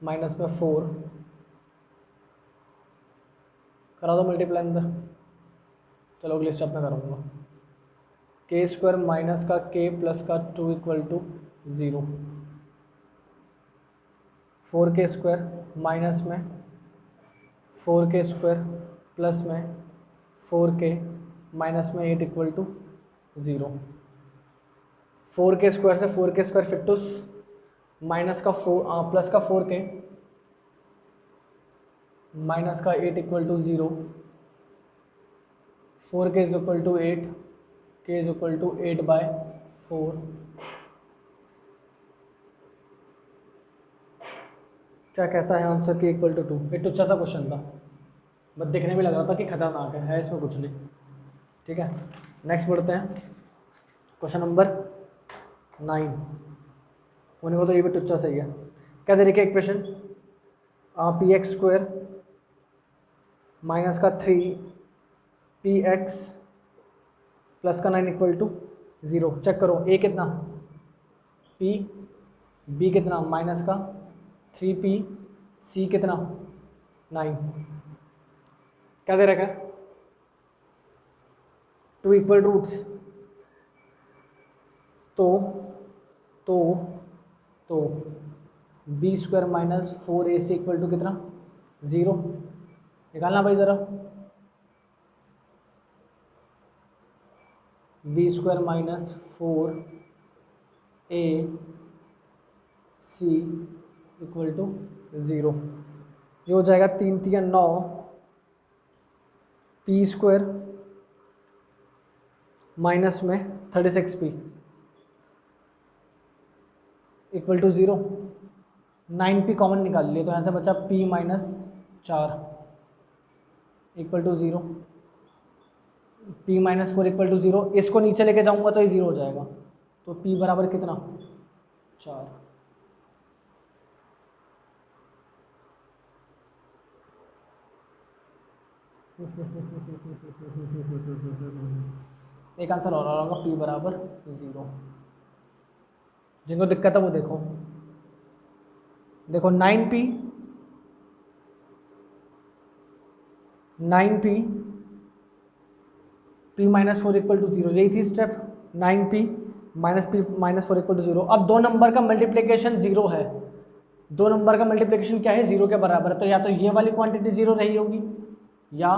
minus में 4 करा दो मल्टीप्लाई अंदर, चलो अगले स्टेप में करूँगा। के स्क्वायर माइनस का के प्लस का 2 equal to 0। 4k square minus में 4k स्क्वायर प्लस में 4k माइनस में 8 इक्वल टू 0। 4k स्क्वायर से 4k स्क्वायर फिटूस माइनस का 4 प्लस का 4k माइनस का 8 equal to 0। 4k is equal to 8, k is equal to 8/4। क्या कहता है आंसर के इक्वल टू 2। एक टुच्चा सा क्वेश्चन था, बस दिखने में लग रहा था कि खतरनाक है इसमें कुछ नहीं। ठीक है, नेक्स्ट बढ़ते हैं क्वेश्चन नंबर 9। होने को तो ये भी टुच्चा सही है। क्या दे रखा है equation, P x square minus का 3px प्लस का 9 इक्वल टू 0। चेक करो, a कितना p, b कितना माइनस का 3p, c कितना 9। क्या दे रखा है, 2 इक्वल रूट्स। तो b square minus 4ac equal to कितना 0। निकालना भाई ज़रा, b square minus 4ac equal to 0। ये हो जाएगा 3 3 9, पी स्क्वायर माइनस में 36p equal to 0, 9p common निकाल लिए तो यहाँ से बचा p minus 4 equal to 0, p minus 4 equal to 0। इसको नीचे लेके जाऊंगा तो ये 0 हो जाएगा, तो p बराबर कितना 4। एक आंसर और आ रहा होगा, p बराबर 0। जिनको दिक्कत है वो देखो 9p p minus 4 equal to 0, यही थी step. 9p minus p minus 4 equal to 0। अब दो नंबर का मल्टीप्लिकेशन 0 है, दो नंबर का मल्टीप्लिकेशन क्या है 0 के बराबर है, तो या तो ये वाली क्वांटिटी 0 रही होगी या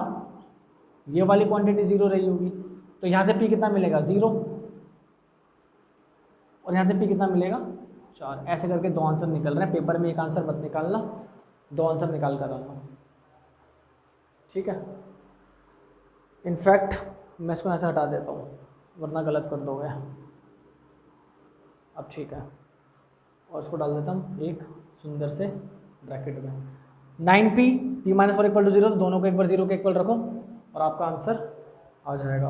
ये वाली क्वांटिटी 0 रही होगी। तो यहाँ से p कितना मिलेगा 0 और यहाँ से p कितना मिलेगा 4। ऐसे करके दो आंसर निकल रहे हैं। पेपर में एक आंसर मत निकालना, दो आंसर निकाल कर आना, ठीक है। इनफैक्ट मैं इसको ऐसे हटा देता हूँ वरना गलत कर दोगे। अब ठीक है, और इसको डाल देता हूँ एक सुंदर से ब्रैकेट में। 9p p minus 4 equal to 0, तो दोनों को एक बार 0 के इक्वल रखो और आपका आंसर आ जाएगा।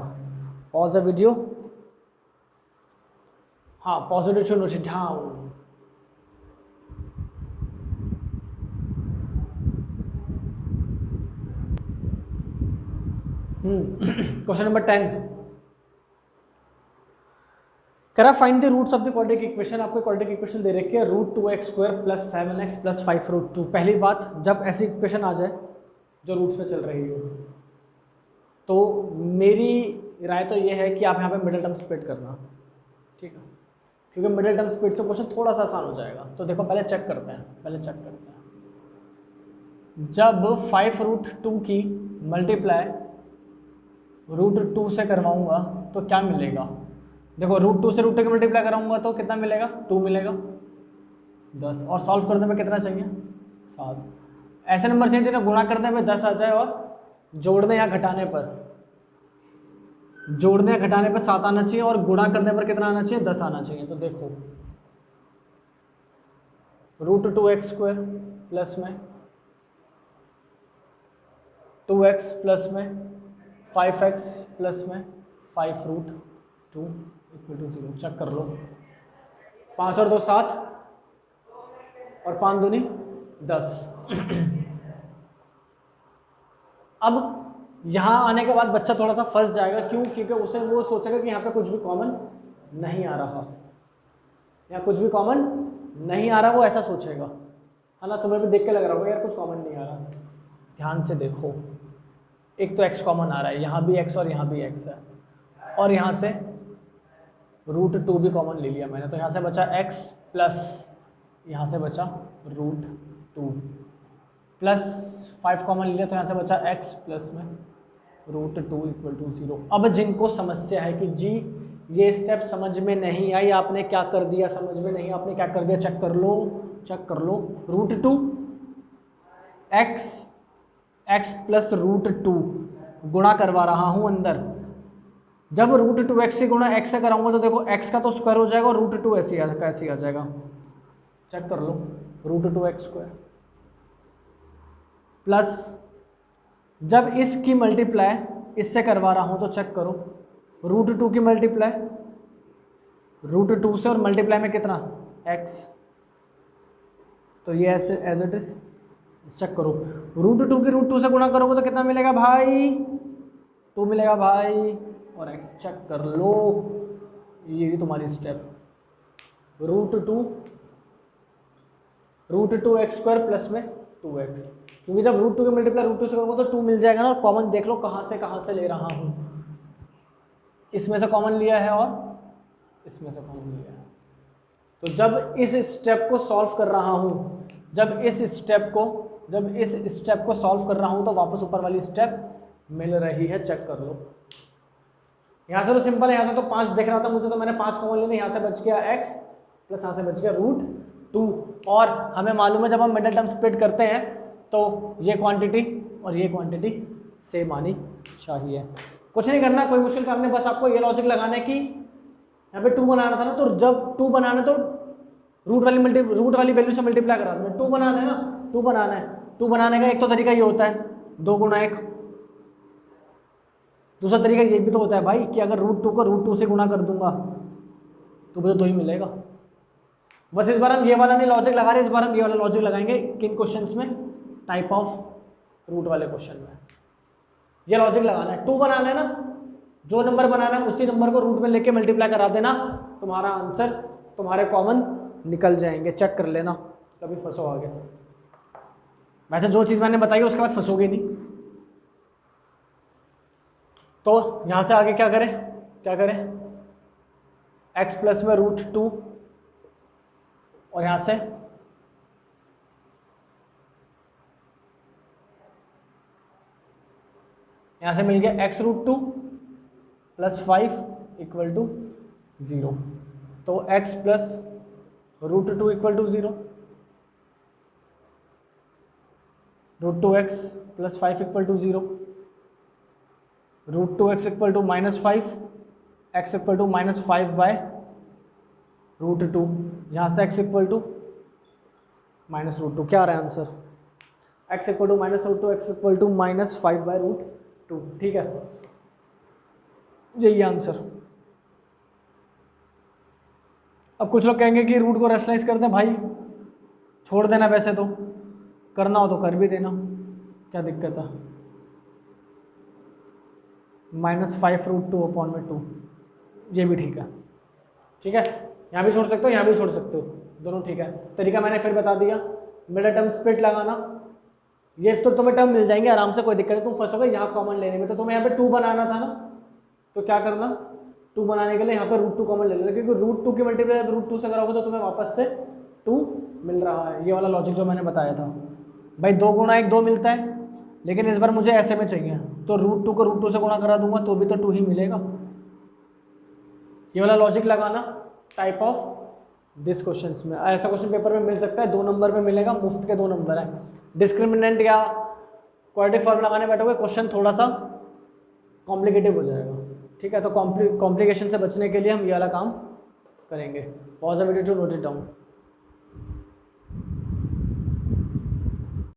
Pause the video. हाँ, positive to note it down. Question number 10 कह रहा find the roots of the quadratic equation. आपको क्वाड्रेटिक इक्वेशन दे रखी है √2x² + 7x + 5√2। पहली बात, जब ऐसी इक्वेशन आ जाए जो रूट्स पे चल रही हो, तो मेरी राय तो ये है कि आप यहाँ पे मिडिल टर्म स्प्लिट करना, ठीक है, क्योंकि मिडिल टर्म स्प्लिट से क्वेश्चन थोड़ा सा आसान हो जाएगा। तो देखो पहले चेक करते हैं, जब 5√2 की मल्टीप्लाई √2 से करवाऊंगा तो क्या मिलेगा। देखो √2 से √2 की मल्टीप्लाई कराऊंगा तो कितना मिलेगा 2 मिलेगा 10, और सॉल्व करने में कितना चाहिए 7। ऐसे नंबर चाहिए जिन्हें गुणा करने में 10 आ जाए और जोड़ने या घटाने पर 7 आना चाहिए, और गुणा करने पर कितना आना चाहिए 10 आना चाहिए। तो देखो √2x² प्लस में 2x प्लस में 5x प्लस में 5√2 इक्वल टू 0। चेक कर लो, 5 और 2 7 और 5 दूनी 10। अब यहाँ आने के बाद बच्चा थोड़ा सा फंस जाएगा, क्यों? क्योंकि उसे वो सोचेगा कि यहाँ पे कुछ भी कॉमन नहीं आ रहा, यहाँ कुछ भी कॉमन नहीं आ रहा, वो ऐसा सोचेगा, है ना। तुम्हें भी देख के लग रहा होगा यार कुछ कॉमन नहीं आ रहा। ध्यान से देखो, एक तो x कॉमन आ रहा है, यहाँ भी x और यहाँ भी x है, और यहाँ से √2 भी कॉमन ले लिया मैंने, तो यहाँ से बचा x प्लस यहाँ से बचा √2 प्लस 5 कॉमन ले लिया, तो यहाँ से बचा x प्लस में √2 इक्वल टू 0। अब जिनको समस्या है कि जी ये स्टेप समझ में नहीं आई, आपने क्या कर दिया, समझ में नहीं आपने क्या कर दिया, चेक कर लो। √2 x प्लस √2 गुणा करवा रहा हूँ अंदर। जब √2x से गुणा x से कराऊंगा तो देखो x का तो स्क्वायर हो जाएगा और √2 ऐसे आ जाएगा। चेक कर लो, √2x² प्लस जब इसकी मल्टीप्लाई इससे करवा रहा हूँ तो चेक करो, √2 की मल्टीप्लाई √2 से और मल्टीप्लाई में कितना x, तो ये ऐसे एज इट इज। चेक करो, √2 की √2 से गुणा करोगे तो कितना मिलेगा भाई 2 मिलेगा भाई, और x चेक कर लो, ये तुम्हारी स्टेप √2x² प्लस में 2x, क्योंकि जब √2 की मल्टीप्लाई √2 से करोगे तो 2 मिल जाएगा ना। और कॉमन देख लो कहाँ से ले रहा हूँ, इसमें से कॉमन लिया है और इसमें से कॉमन लिया है। तो जब इस स्टेप को सॉल्व कर रहा हूँ, जब इस स्टेप को सॉल्व कर रहा हूँ तो वापस ऊपर वाली स्टेप मिल रही है। चेक कर लो, यहाँ से तो सिंपल है, यहाँ से तो 5 दिख रहा था मुझे, तो मैंने 5 कॉमन लेने, यहाँ से बच गया x प्लस यहाँ से बच गया √2। और हमें मालूम है जब हम मिडिल टर्म स्प्लिट करते हैं तो ये क्वांटिटी और ये क्वांटिटी सेम आनी चाहिए। कुछ नहीं करना, कोई मुश्किल काम नहीं, बस आपको ये लॉजिक लगाना है कि यहाँ पे 2 बनाना था ना, तो जब 2 बनाना तो रूट वाली वैल्यू से मल्टीप्लाई करा देना। 2 बनाना है ना, 2 बनाना है, 2 बनाने का एक तो तरीका ये होता है 2 गुणा 1, दूसरा तरीका ये भी तो होता है भाई कि अगर √2 को √2 से गुणा कर दूंगा तो मुझे 2 ही मिलेगा। बस इस बार हम ये वाला नहीं लॉजिक लगा रहे, इस बार हम ये वाला लॉजिक लगाएंगे किन क्वेश्चंस में, टाइप ऑफ रूट वाले क्वेश्चन में ये लॉजिक लगाना है। 2 बनाना है ना, जो नंबर बनाना है उसी नंबर को रूट में लेके मल्टीप्लाई करा देना, तुम्हारा आंसर तुम्हारे कॉमन निकल जाएंगे। चेक कर लेना कभी फंसो आगे। वैसे जो चीज़ मैंने बताई उसके बाद फंसोगे नहीं। तो यहाँ से आगे क्या करें, x प्लस में √2 और यहाँ से मिल गया x √2 + 5 = 0। तो x plus √2 = 0, √2x + 5 = 0, √2x = -5, x = -5/√2। यहाँ से x = -√2 क्या आ रहा है आंसर, x = -√2, x = -5/√2। ठीक है, यही आंसर। अब कुछ लोग कहेंगे कि रूट को रेशनलाइज कर दें, भाई छोड़ देना, वैसे तो करना हो तो कर भी देना, क्या दिक्कत है। -5√2/2 ये भी ठीक है, यहाँ भी छोड़ सकते हो, यहाँ भी छोड़ सकते हो, दोनों ठीक है। तरीका मैंने फिर बता दिया, मिडिल टर्म स्प्लिट लगाना, ये तो तुम्हें टर्म मिल जाएंगे आराम से, कोई दिक्कत नहीं, तुम फंसोगे यहाँ कॉमन लेने में। तो तुम्हें यहाँ पे 2 बनाना था ना, तो क्या करना, 2 बनाने के लिए यहाँ पे √2 कॉमन ले लेना, क्योंकि √2 की मल्टीप्लाई √2 से करोगे तो तुम्हें वापस से 2 मिल रहा है। ये वाला लॉजिक जो मैंने बताया था भाई, 2 गुणा 1 2 मिलता है, लेकिन इस बार मुझे ऐसे में चाहिए, तो √2 को √2 से गुणा करा दूंगा तो भी तो 2 ही मिलेगा। ये वाला लॉजिक लगाना टाइप ऑफ दिस क्वेश्चंस में। ऐसा क्वेश्चन पेपर में मिल सकता है, 2 नंबर में मिलेगा, मुफ्त के 2 नंबर है। डिस्क्रिमिनेंट या क्वाड्रेटिक फॉर्मूला लगाने बैठोगे क्वेश्चन थोड़ा सा कॉम्प्लिकेटिव हो जाएगा। ठीक है, तो कॉम्प्लिकेशन से बचने के लिए हम ये वाला काम करेंगे। Pause the video to note it down.